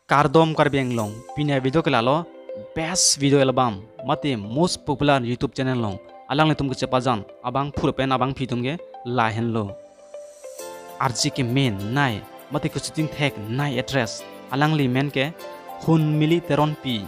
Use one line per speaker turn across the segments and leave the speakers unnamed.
Kardom karbeng long pinya video kelalo best video album mate most popular YouTube channel long alang letum ke cepajan abang purpen abang pitum ke lahen lo RG ke main nai mate ke shooting tag nai address alang li men ke hun mili teron pi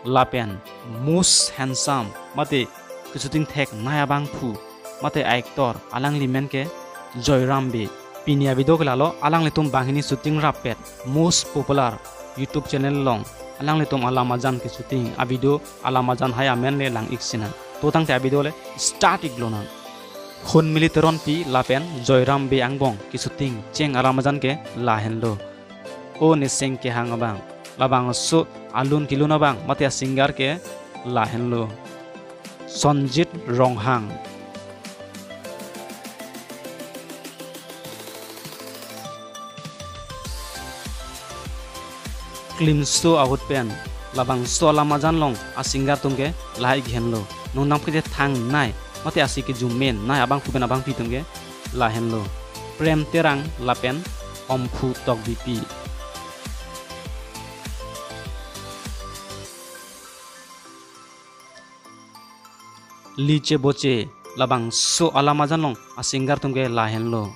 lapen most handsome mate ke shooting tag nai abang pu mate actor alang li men ke Joyram be pinia video kelalo alang letum bangini shooting rapet most popular YouTube channel long alang letum alamajan ke shooting a video alamajan hai amen le lang iksina to tang ta video le start iglona khun militeron pi lapen Joyram be angbong ke shooting cheng alamajan ke lahen lo o ne seng ke hang abang labang su alun kiluna bang matia singer ke lahen lo Sonjit Ronghang Klimsto ahut pen labang so alamajan long asingar tungke lahai ghen lo nong nang pite thang nai mate asiki jumen nai abang pupen abang pitungke lahen lo prem terang lapen omphu tok bipi liche boche labang so alamajan long asingar tungke lahen lo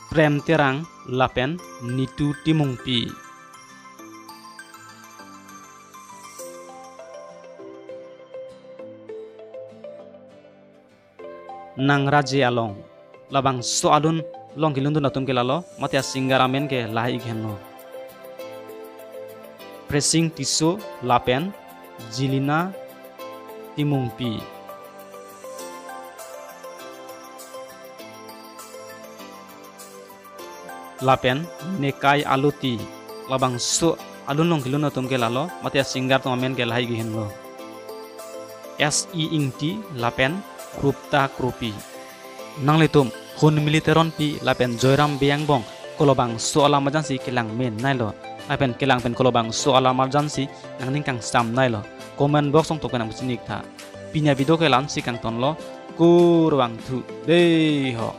Prem terang lapen nitu timungpi nang raje along labang so alun long kilundu natum ke lalo matia singar amen ke lahi ghenno pressing tiso lapen jilina timungpi lapen nekai aluti labang so alun long kilun natum ke lalo matia singar to amen ke lahi ghenno se ingti lapen krupta krupi nang letum hun militeron pi lapen Joyram beang bong kolobang so alamajan si kelang men nailo lapen kelang pen kolobang so alamajan si nang ning kang sam nailo comment box ong tokenang sinik tha pinya video kelan si kang tonlo kurwang thu de ho